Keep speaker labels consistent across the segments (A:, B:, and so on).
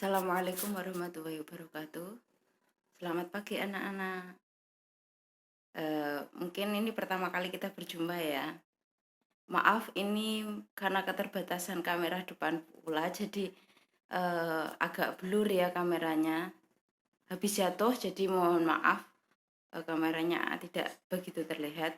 A: Assalamualaikum warahmatullahi wabarakatuh. Selamat pagi anak-anak. Mungkin ini pertama kali kita berjumpa ya. Maaf ini karena keterbatasan kamera depan pula, jadi agak blur ya kameranya. Habis jatuh, jadi mohon maaf kameranya tidak begitu terlihat.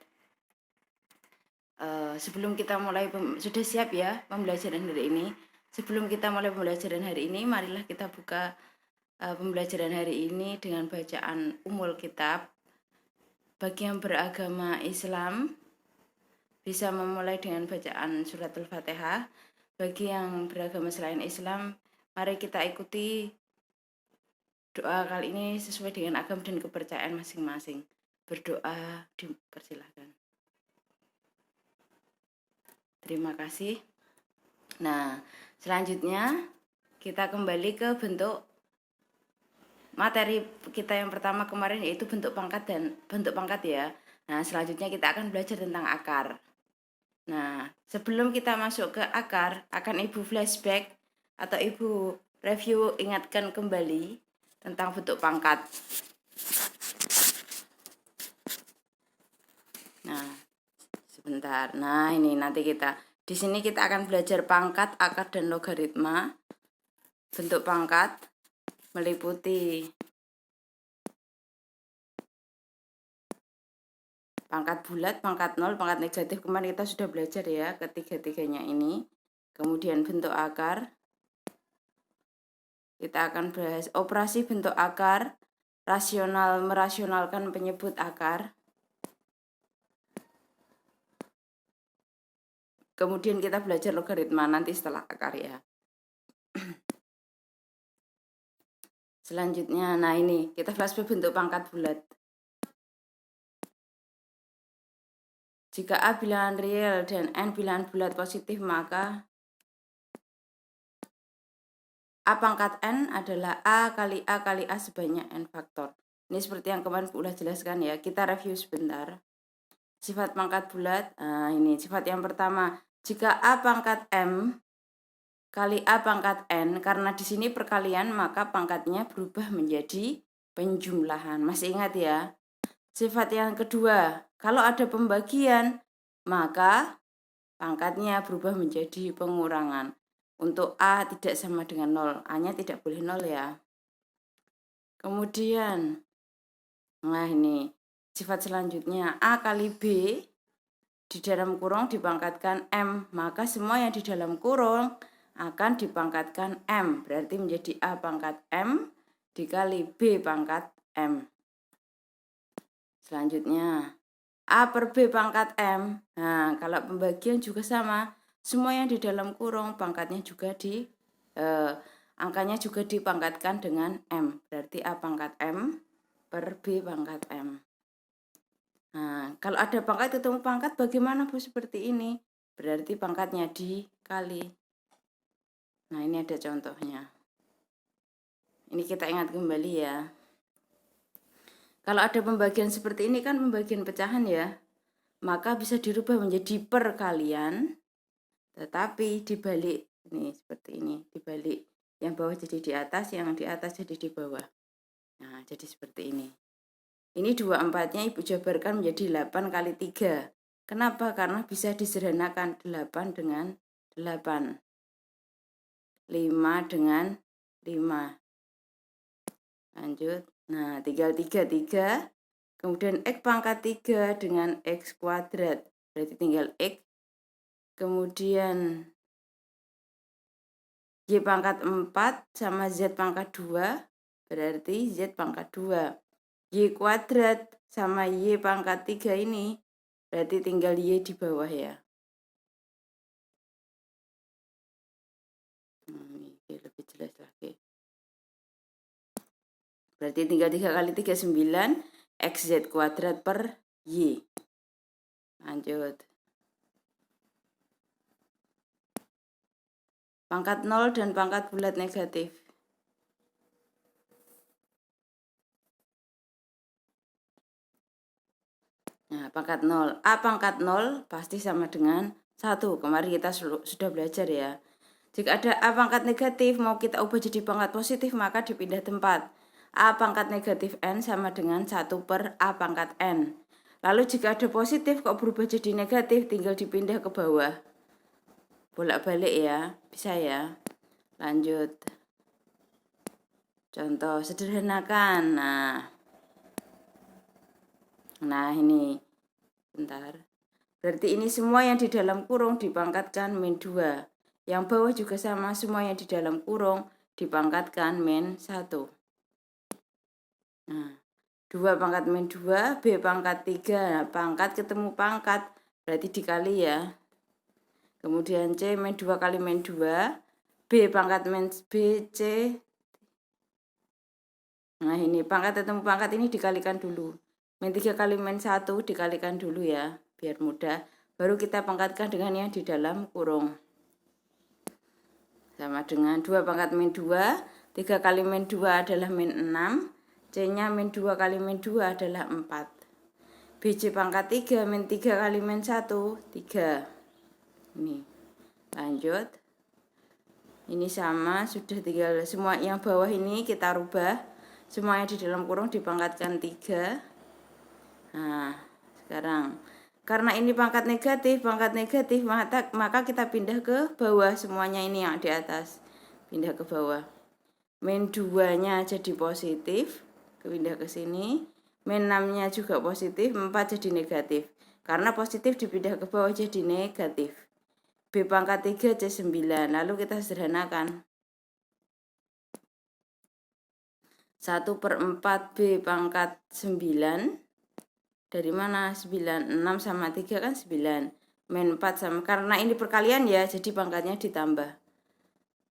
A: Sebelum kita mulai, sudah siap ya pembelajaran hari ini? Sebelum kita mulai pembelajaran hari ini, marilah kita buka pembelajaran hari ini dengan bacaan Ummul Kitab. Bagi yang beragama Islam bisa memulai dengan bacaan surat Al-Fatihah. Bagi yang beragama selain Islam, mari kita ikuti doa kali ini sesuai dengan agama dan kepercayaan masing-masing. Berdoa dipersilahkan. Terima kasih. Nah, selanjutnya kita kembali ke bentuk materi kita yang pertama kemarin, yaitu bentuk pangkat ya. Nah, selanjutnya kita akan belajar tentang akar. Nah, sebelum kita masuk ke akar, akan Ibu flashback atau Ibu review, ingatkan kembali tentang bentuk pangkat. Nah, sebentar. Nah, ini nanti di sini kita akan belajar pangkat, akar, dan logaritma. Bentuk pangkat meliputi pangkat bulat, pangkat nol, pangkat negatif. Kemarin kita sudah belajar ya ketiga-tiganya ini. Kemudian bentuk akar. Kita akan bahas operasi bentuk akar, rasional, merasionalkan penyebut akar. Kemudian kita belajar logaritma nanti setelah akar ya. Selanjutnya, nah ini kita flashback bentuk pangkat bulat. Jika A bilangan real dan N bilangan bulat positif, maka A pangkat N adalah A kali A sebanyak N faktor. Ini seperti yang kemarin sudah jelaskan ya. Kita review sebentar. Sifat pangkat bulat, nah ini sifat yang pertama. Jika A pangkat M kali A pangkat N, karena di sini perkalian, maka pangkatnya berubah menjadi penjumlahan. Masih ingat ya? Sifat yang kedua, kalau ada pembagian, maka pangkatnya berubah menjadi pengurangan. Untuk A tidak sama dengan 0, A-nya tidak boleh 0 ya. Kemudian, nah ini sifat selanjutnya, A kali B di dalam kurung dipangkatkan M, maka semua yang di dalam kurung akan dipangkatkan M, berarti menjadi A pangkat M dikali B pangkat M. Selanjutnya, A per B pangkat M. Nah, kalau pembagian juga sama, semua yang di dalam kurung pangkatnya juga angkanya juga dipangkatkan dengan M, berarti A pangkat M per B pangkat M. Nah, kalau ada pangkat ketemu pangkat bagaimana Bu? Seperti ini. Berarti pangkatnya dikali. Nah, ini ada contohnya. Ini kita ingat kembali ya. Kalau ada pembagian seperti ini kan pembagian pecahan ya. Maka bisa dirubah menjadi perkalian. Tetapi dibalik, ini seperti ini. Dibalik, yang bawah jadi di atas, yang di atas jadi di bawah. Nah, jadi seperti ini. Ini 24-nya Ibu jabarkan menjadi 8 kali 3. Kenapa? Karena bisa disederhanakan 8 dengan 8. 5 dengan 5. Lanjut. Nah, tinggal 3. Kemudian X pangkat 3 dengan X kuadrat. Berarti tinggal X. Kemudian Y pangkat 4 sama Z pangkat 2. Berarti Z pangkat 2. Y kuadrat sama Y pangkat 3 ini berarti tinggal Y di bawah ya. Ini lebih jelas lagi. Berarti tinggal 3 kali 3 9 XZ kuadrat per Y. Lanjut. Pangkat 0 dan pangkat bulat negatif. Nah, pangkat 0. A pangkat 0 pasti sama dengan 1. Kemarin kita sudah belajar ya. Jika ada A pangkat negatif mau kita ubah jadi pangkat positif, maka dipindah tempat. A pangkat negatif N sama dengan 1 per A pangkat N. Lalu jika ada positif kok berubah jadi negatif, tinggal dipindah ke bawah. Bolak-balik ya, bisa ya. Lanjut. Contoh sederhanakan. Nah ini. Bentar. Berarti ini semua yang di dalam kurung dipangkatkan min 2. Yang bawah juga sama, semua yang di dalam kurung dipangkatkan min 1. Nah, 2 pangkat min 2, B pangkat 3. Nah, pangkat ketemu pangkat, berarti dikali ya. Kemudian C min 2 kali min 2, B pangkat min B, C. Nah ini pangkat ketemu pangkat ini dikalikan dulu. Min 3 kali min 1 dikalikan dulu ya, biar mudah. Baru kita pangkatkan dengan yang di dalam kurung. Sama dengan 2 pangkat min 2, 3 kali min 2 adalah min 6. C-nya min 2 kali min 2 adalah 4. BC pangkat 3, min 3 kali min 1, 3. Ini. Lanjut. Ini sama, sudah tinggal semua yang bawah ini kita rubah. Semua yang di dalam kurung dipangkatkan 3. Nah, sekarang karena ini pangkat negatif, maka kita pindah ke bawah. Semuanya ini yang di atas pindah ke bawah. Min 2-nya jadi positif, pindah ke sini. Min 6-nya juga positif, 4 jadi negatif. Karena positif dipindah ke bawah jadi negatif. B pangkat 3 C 9. Lalu kita sederhanakan. 1 per 4 B pangkat 9. Dari mana 9? 6 sama 3 kan 9. Min 4 sama, karena ini perkalian ya, jadi pangkatnya ditambah.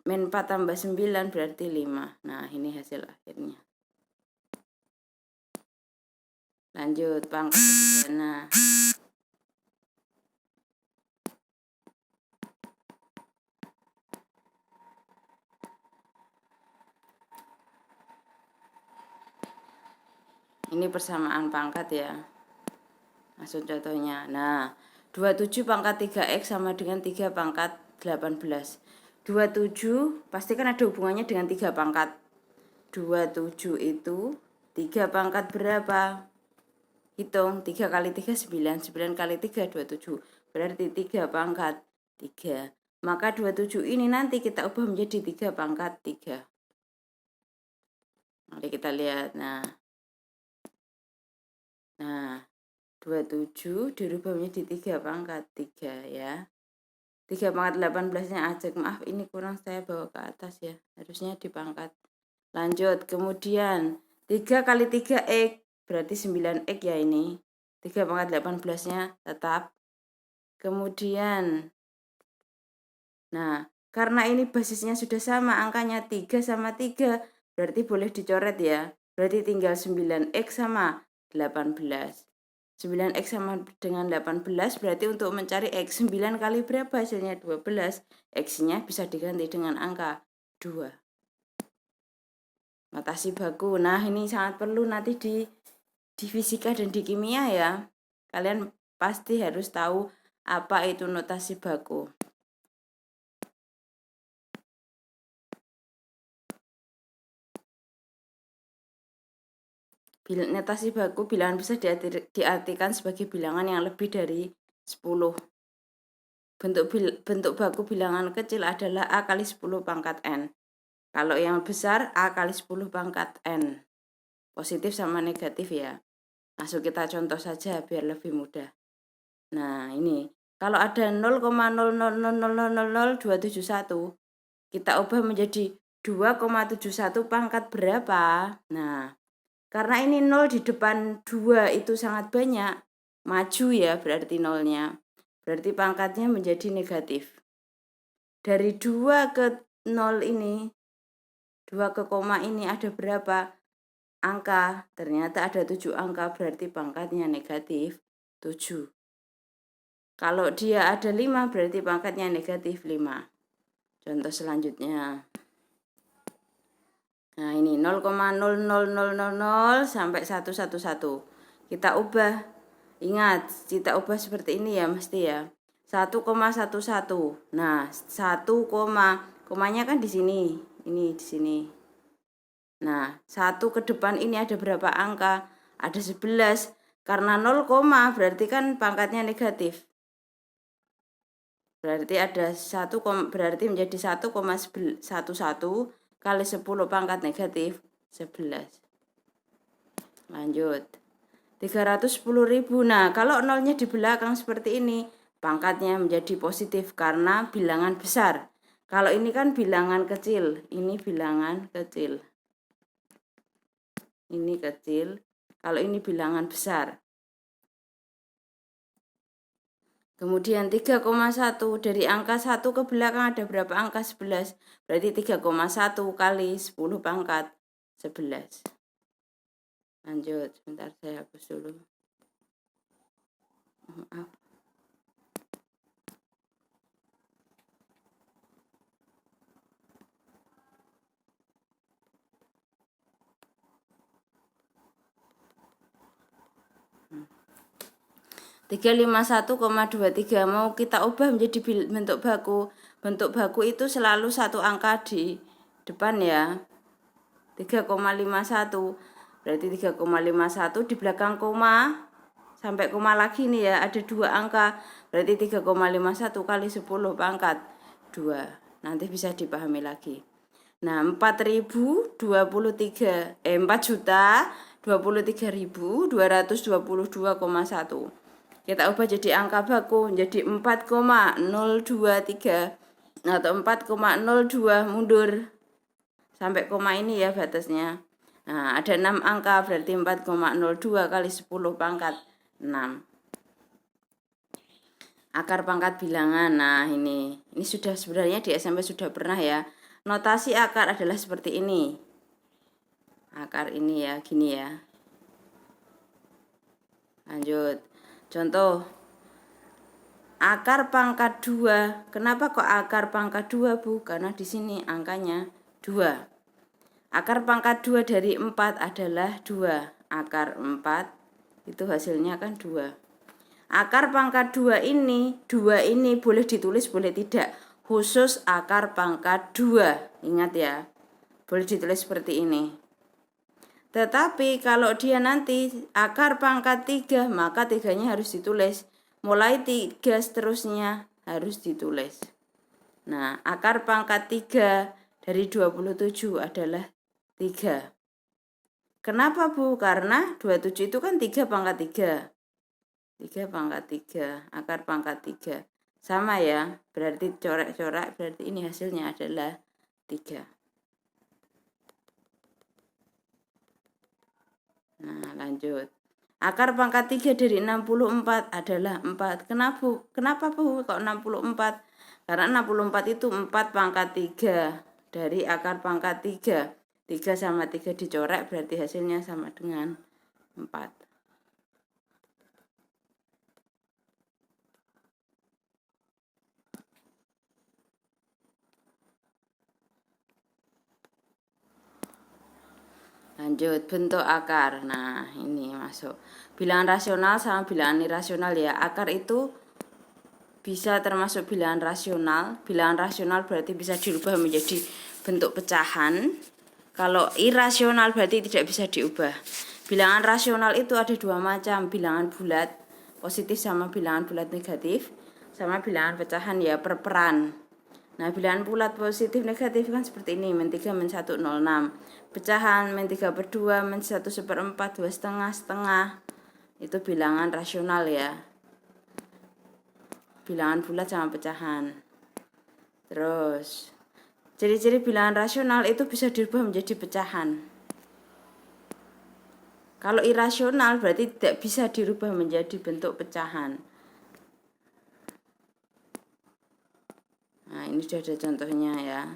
A: Min 4 tambah 9 berarti 5. Nah ini hasil akhirnya. Lanjut pangkat sederhana. Ini persamaan pangkat ya. Langsung contohnya. Nah, 27 pangkat 3x sama dengan 3 pangkat 18. 27 pasti kan ada hubungannya dengan 3 pangkat. 27 itu 3 pangkat berapa? Hitung, 3 kali 3 9, 9 kali 3 27. Berarti 3 pangkat 3. Maka 27 ini nanti kita ubah menjadi 3 pangkat 3. Mari kita lihat. Nah, 27 dirubah menjadi 3 pangkat 3 ya. 3 pangkat 18-nya ajak. Maaf ini kurang saya bawa ke atas ya. Harusnya dipangkat. Lanjut. Kemudian 3 kali 3x berarti 9x ya ini. 3 pangkat 18-nya tetap. Kemudian. Nah, karena ini basisnya sudah sama. Angkanya 3 sama 3. Berarti boleh dicoret ya. Berarti tinggal 9x sama 18. 9x sama dengan 18 berarti untuk mencari x 9 kali berapa hasilnya 12. X-nya bisa diganti dengan angka 2. Notasi baku. Nah ini sangat perlu nanti di fisika dan di kimia ya. Kalian pasti harus tahu apa itu notasi baku. Notasi baku bilangan bisa diartikan sebagai bilangan yang lebih dari 10. Bentuk baku bilangan kecil adalah A kali 10 pangkat N. Kalau yang besar A kali 10 pangkat N. Positif sama negatif ya. Langsung kita contoh saja biar lebih mudah. Nah ini. Kalau ada 0,000000271 kita ubah menjadi 2,71 pangkat berapa? Nah. Karena ini 0 di depan 2 itu sangat banyak, maju ya berarti nolnya. Berarti pangkatnya menjadi negatif. Dari 2 ke 0 ini, 2 ke koma ini ada berapa angka? Ternyata ada 7 angka, berarti pangkatnya negatif 7. Kalau dia ada 5 berarti pangkatnya negatif 5. Contoh selanjutnya. Nah ini 0,00000 sampai 111. Kita ubah. Ingat, kita ubah seperti ini ya mesti ya. 1,11. Nah, 1,11 Komanya kan di sini, ini di sini. Nah, 1 ke depan ini ada berapa angka? Ada 11. Karena 0, berarti kan pangkatnya negatif. Berarti ada 1, berarti menjadi 1,11 kali 10 pangkat negatif 11. Lanjut. 310.000. Nah, kalau nolnya di belakang seperti ini, pangkatnya menjadi positif karena bilangan besar. Kalau ini kan bilangan kecil, ini bilangan kecil. Ini kecil, kalau ini bilangan besar. Kemudian 3,1, dari angka 1 ke belakang ada berapa angka? 11. Berarti 3,1 kali 10 pangkat 11. Lanjut, sebentar saya hapus dulu. Maaf. Hmm. 351,23 mau kita ubah menjadi bentuk baku. Bentuk baku itu selalu satu angka di depan ya. 3,51. Berarti 3,51 di belakang koma sampai koma lagi nih ya, ada 2 angka. Berarti 3,51 kali 10 pangkat 2. Nanti bisa dipahami lagi. Nah, 4.023.223.222,1. Kita ubah jadi angka baku jadi 4,023 atau 4,02 mundur sampai koma ini ya batasnya. Nah, ada 6 angka berarti 4,02 kali 10 pangkat 6. Akar pangkat bilangan. Nah, ini sudah sebenarnya di SMP sudah pernah ya. Notasi akar adalah seperti ini. Akar ini ya, gini ya. Lanjut. Contoh. Akar pangkat 2. Kenapa kok akar pangkat 2, Bu? Karena di sini angkanya 2. Akar pangkat 2 dari 4 adalah 2. Akar 4 itu hasilnya kan 2. Akar pangkat 2 ini boleh ditulis boleh tidak. Khusus akar pangkat 2. Ingat ya. Boleh ditulis seperti ini. Tetapi kalau dia nanti akar pangkat 3, maka 3-nya harus ditulis. Mulai 3 seterusnya harus ditulis. Nah, akar pangkat 3 dari 27 adalah 3. Kenapa, Bu? Karena 27 itu kan 3 pangkat 3. 3 pangkat 3, akar pangkat 3. Sama ya, berarti coret-coret, berarti ini hasilnya adalah 3. Nah, lanjut. Akar pangkat 3 dari 64 adalah 4. Kenapa, Bu? Kok 64? Karena 64 itu 4 pangkat 3 dari akar pangkat 3. 3 sama 3 dicoret berarti hasilnya sama dengan 4. Lanjut, bentuk akar. Nah, ini masuk. Bilangan rasional sama bilangan irasional ya. Akar itu bisa termasuk bilangan rasional. Bilangan rasional berarti bisa dirubah menjadi bentuk pecahan. Kalau irasional berarti tidak bisa diubah. Bilangan rasional itu ada 2 macam. Bilangan bulat positif sama bilangan bulat negatif. Sama bilangan pecahan ya perperan. Nah, bilangan bulat positif negatif kan seperti ini. Min 3 min 1 0 6. Pecahan min 3 per 2 min 1 seperempat 2 setengah. Itu bilangan rasional ya. Bilangan bulat sama pecahan. Terus ciri-ciri bilangan rasional itu bisa dirubah menjadi pecahan. Kalau irasional berarti tidak bisa dirubah menjadi bentuk pecahan. Nah, ini sudah ada contohnya ya.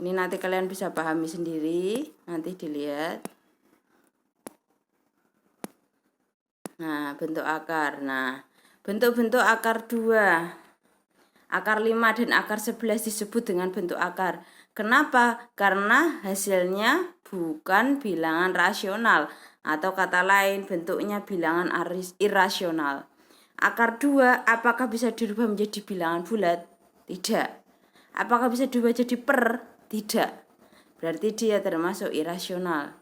A: Ini nanti kalian bisa pahami sendiri, nanti dilihat. Nah, bentuk akar. Nah, bentuk-bentuk akar 2. Akar 5 dan akar 11 disebut dengan bentuk akar. Kenapa? Karena hasilnya bukan bilangan rasional. Atau kata lain bentuknya bilangan irasional. Akar 2 apakah bisa dirubah menjadi bilangan bulat? Tidak. Apakah bisa diubah jadi per? Tidak. Berarti dia termasuk irasional.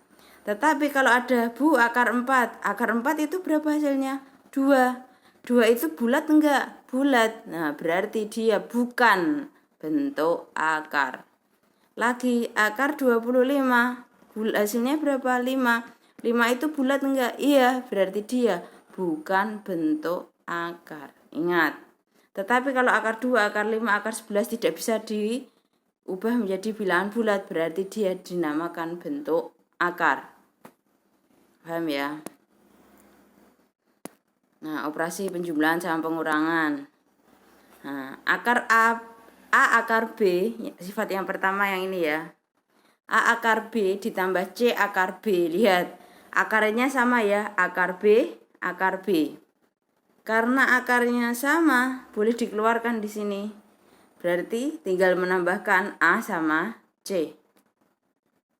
A: Tetapi kalau ada Bu akar 4, akar 4 itu berapa hasilnya? 2. 2 itu bulat enggak? Bulat. Nah, berarti dia bukan bentuk akar. Lagi akar 25, hasilnya berapa? 5. 5 itu bulat enggak? Iya, berarti dia bukan bentuk akar. Ingat. Tetapi kalau akar 2, akar 5, akar 11 tidak bisa diubah menjadi bilangan bulat, berarti dia dinamakan bentuk akar. Paham ya? Nah, operasi penjumlahan sama pengurangan. Nah, akar A akar B, sifat yang pertama yang ini ya. A akar B ditambah C akar B. Lihat, akarnya sama ya, akar B, akar B. Karena akarnya sama, boleh dikeluarkan di sini. Berarti tinggal menambahkan A sama C.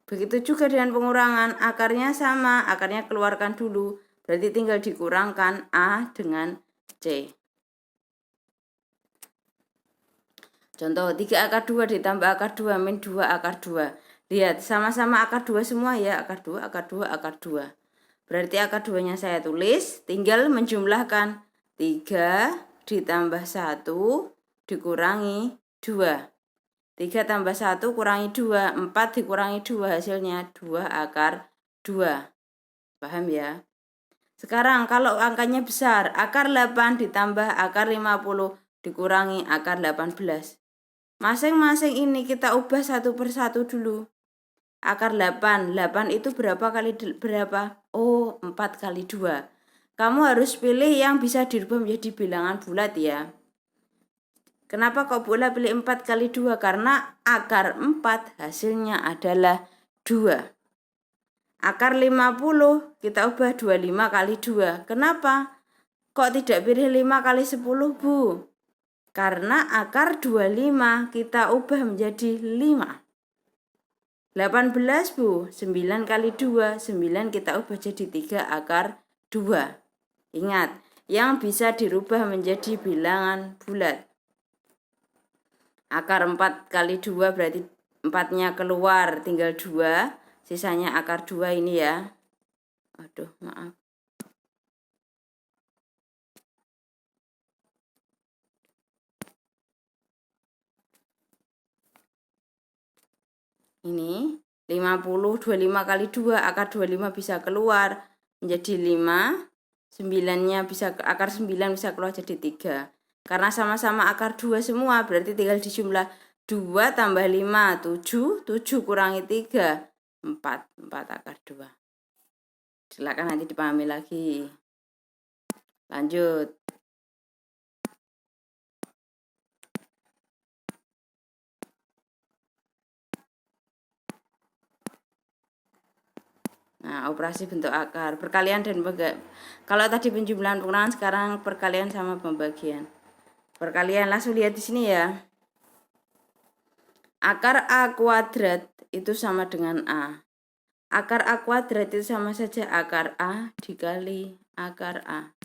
A: Begitu juga dengan pengurangan, akarnya sama, akarnya keluarkan dulu. Berarti tinggal dikurangkan A dengan C. Contoh, 3 akar 2 ditambah akar 2 min 2 akar 2. Lihat, sama-sama akar 2 semua ya, akar 2, akar 2, akar 2. Berarti akar 2-nya saya tulis, tinggal menjumlahkan 3 ditambah 1 dikurangi 2. 3 tambah 1 kurangi 2, 4 dikurangi 2, hasilnya 2 akar 2. Paham ya? Sekarang kalau angkanya besar, akar 8 ditambah akar 50 dikurangi akar 18. Masing-masing ini kita ubah satu persatu dulu. Akar 8, 8 itu berapa kali berapa? Oh, 4 kali 2. Kamu harus pilih yang bisa dirubah menjadi bilangan bulat ya. Kenapa kok boleh pilih 4 kali 2? Karena akar 4 hasilnya adalah 2. Akar 50 kita ubah 25 kali 2. Kenapa? Kok tidak pilih 5 kali 10, Bu? Karena akar 25 kita ubah menjadi 5. 18, Bu. 9 kali 2. 9 kita ubah jadi 3 akar 2. Ingat, yang bisa dirubah menjadi bilangan bulat. Akar 4 kali 2 berarti 4-nya keluar, tinggal 2. Sisanya akar 2 ini ya. Aduh, maaf. Ini 50, 25 kali 2, akar 25 bisa keluar menjadi 5. 9-nya bisa, akar 9 bisa keluar jadi 3. Karena sama-sama akar 2 semua, berarti tinggal dijumlah 2 tambah 5, 7. 7 kurangi 3, 4. 4 akar 2. Silakan nanti dipahami lagi. Lanjut. Nah, operasi bentuk akar, perkalian dan pembagian. Kalau tadi penjumlahan pengurangan, sekarang perkalian sama pembagian. Perkalian langsung lihat di sini ya. Akar A kuadrat itu sama dengan A. Akar A kuadrat itu sama saja akar A dikali akar A.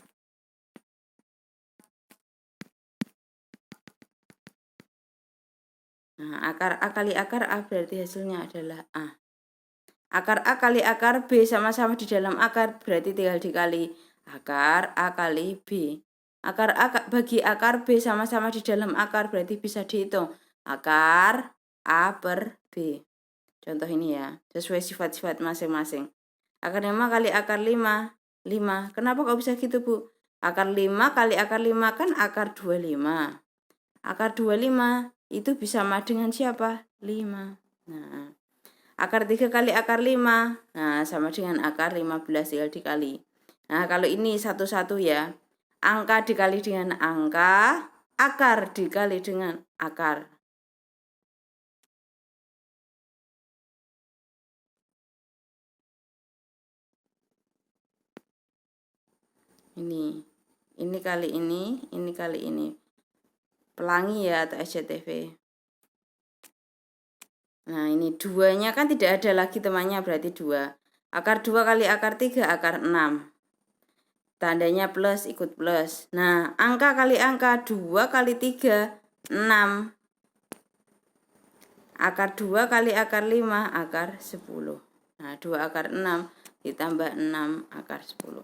A: Nah, akar A kali akar A berarti hasilnya adalah A. Akar A kali akar B sama-sama di dalam akar, berarti tinggal dikali akar A kali B. Akar A bagi akar B sama-sama di dalam akar, berarti bisa dihitung akar A per B. Contoh ini ya, sesuai sifat-sifat masing-masing. Akar 5 kali akar 5, 5. Kenapa kok bisa gitu, Bu? Akar 5 kali akar 5 kan akar 25. Akar 25 itu bisa sama dengan siapa? 5. Nah, akar 3 kali akar 5, nah sama dengan akar 15, tinggal dikali. Nah, kalau ini satu-satu ya, angka dikali dengan angka, akar dikali dengan akar. Ini kali ini kali ini. Pelangi ya atau SCTV. Nah, ini 2-nya kan tidak ada lagi temannya, berarti 2. Akar 2 kali akar 3, akar 6. Tandanya plus ikut plus. Nah, angka kali angka 2 kali 3, 6. Akar 2 kali akar 5 akar 10. Nah, 2 akar 6 ditambah 6 akar 10.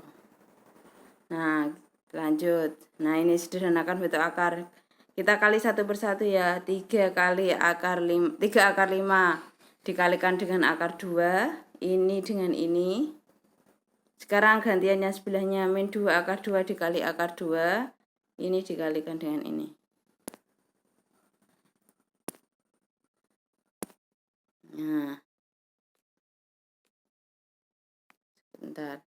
A: Nah, lanjut. Nah, ini sederhanakan bentuk akar. Kita kali satu persatu ya. 3 kali akar 5, 3 akar 5 dikalikan dengan akar 2. Ini dengan ini. Sekarang gantiannya sebelahnya min 2 akar 2 dikali akar 2. Ini dikalikan dengan ini. Nah, sebentar.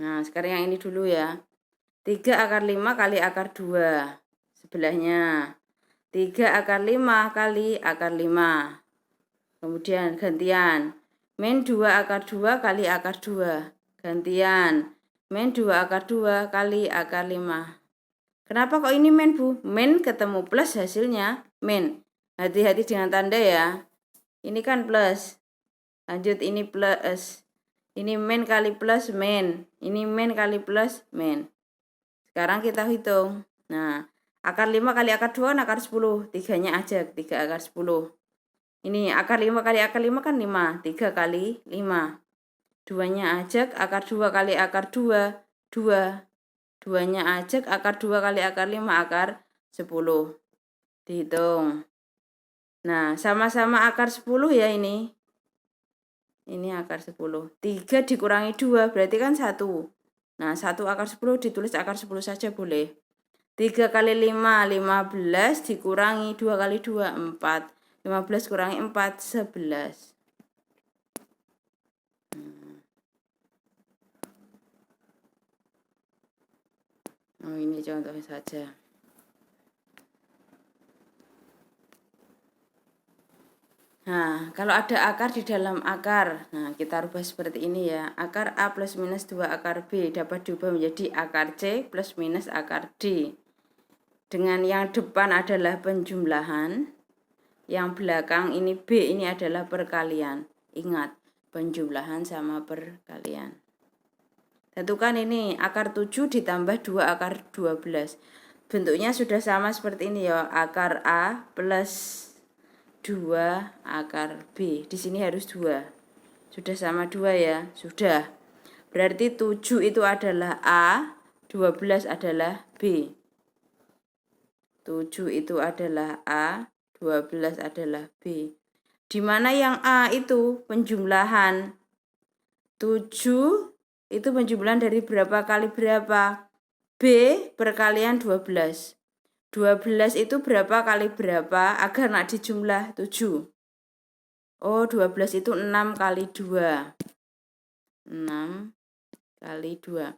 A: Nah, sekarang yang ini dulu ya. 3 akar 5 kali akar 2. Sebelahnya. 3 akar 5 kali akar 5. Kemudian gantian. Min 2 akar 2 kali akar 2. Gantian. Min 2 akar 2 kali akar 5. Kenapa kok ini min, Bu? Min ketemu plus hasilnya. Min. Hati-hati dengan tanda ya. Ini kan plus. Lanjut ini plus. Ini min kali plus min. Ini min kali plus min. Sekarang kita hitung. Nah, akar 5 kali akar 2 kan akar 10. 3-nya aja, 3 akar 10. Ini akar 5 kali akar 5 kan 5. 3 kali 5. 2-nya ajak, akar 2 kali akar 2. 2. 2-nya ajak, akar 2 kali akar 5 akar 10. Dihitung. Nah, sama-sama akar 10 ya ini. Ini akar 10. 3 dikurangi 2 berarti kan 1. Nah, 1 akar 10 ditulis akar 10 saja boleh. 3 kali 5, 15 dikurangi 2 kali 2, 4. 15 kurangi 4, 11. Oh, ini contohnya saja. Nah, kalau ada akar di dalam akar, nah kita rubah seperti ini ya. Akar A plus minus 2 akar B dapat diubah menjadi akar C plus minus akar D. Dengan yang depan adalah penjumlahan, yang belakang ini B ini adalah perkalian. Ingat, penjumlahan sama perkalian. Tentukan ini akar 7 ditambah 2 akar 12. Bentuknya sudah sama seperti ini ya. Akar A plus 2 akar B. Di sini harus 2. Sudah sama 2 ya? Sudah. Berarti 7 itu adalah A, 12 adalah B. 7 itu adalah A, 12 adalah B. Di mana yang A itu penjumlahan. 7 itu penjumlahan dari berapa kali berapa? B perkalian 12. 12 itu berapa kali berapa agar nak dijumlah 7. Oh, 12 itu 6 kali 2. 6 kali 2.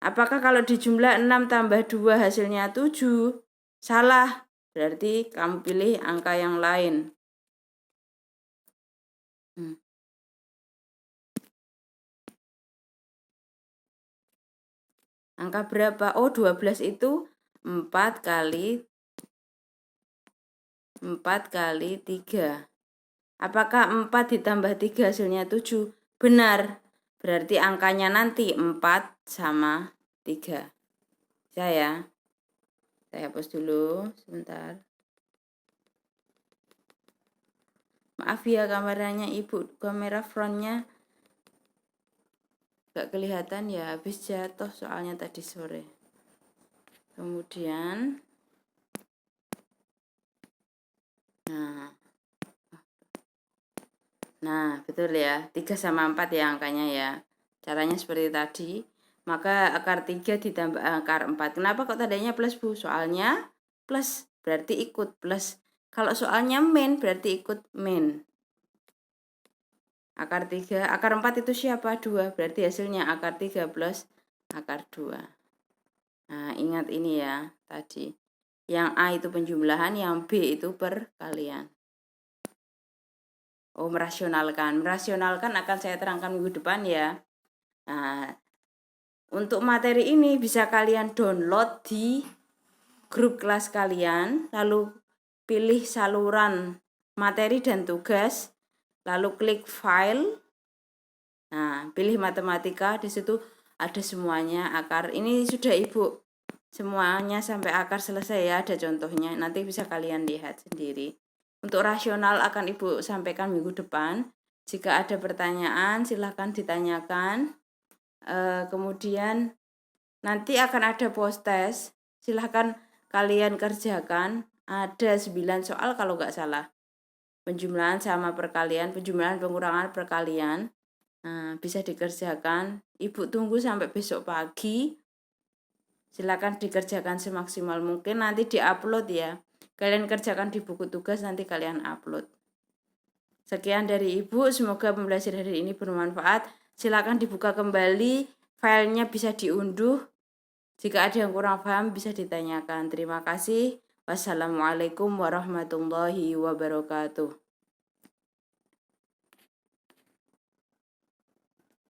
A: Apakah kalau dijumlah 6 tambah 2 hasilnya 7? Salah. Berarti kamu pilih angka yang lain. Angka berapa? Oh, 12 itu 4 kali 3. Apakah 4 ditambah 3 hasilnya 7? Benar. Berarti angkanya nanti 4 sama 3. Saya hapus dulu sebentar. Maaf ya kameranya Ibu, kamera frontnya gak kelihatan ya, habis jatuh soalnya tadi sore. Kemudian Nah, betul ya. 3 sama 4 ya angkanya ya. Caranya seperti tadi. Maka akar 3 ditambah akar 4. Kenapa kok tandanya plus, Bu? Soalnya plus, berarti ikut plus. Kalau soalnya min, berarti ikut min. Akar 3, akar 4 itu siapa? 2. Berarti hasilnya akar 3 plus akar 2. Nah, ingat ini ya tadi. Yang A itu penjumlahan, yang B itu perkalian. Oh, merasionalkan. Merasionalkan akan saya terangkan minggu depan ya. Nah, untuk materi ini bisa kalian download di grup kelas kalian, lalu pilih saluran materi dan tugas, lalu klik file. Nah, pilih matematika, di situ ada semuanya akar. Ini sudah Ibu semuanya sampai akar selesai ya, ada contohnya. Nanti bisa kalian lihat sendiri. Untuk rasional akan Ibu sampaikan minggu depan. Jika ada pertanyaan silahkan ditanyakan. Kemudian nanti akan ada post test. Silahkan kalian kerjakan. Ada 9 soal kalau nggak salah. Penjumlahan sama perkalian, penjumlahan pengurangan perkalian. Nah, bisa dikerjakan. Ibu tunggu sampai besok pagi. Silakan dikerjakan semaksimal mungkin. Nanti diupload ya. Kalian kerjakan di buku tugas, nanti kalian upload. Sekian dari Ibu, semoga pembelajaran hari ini bermanfaat. Silakan dibuka kembali, filenya bisa diunduh. Jika ada yang kurang paham bisa ditanyakan. Terima kasih. Wassalamualaikum warahmatullahi wabarakatuh.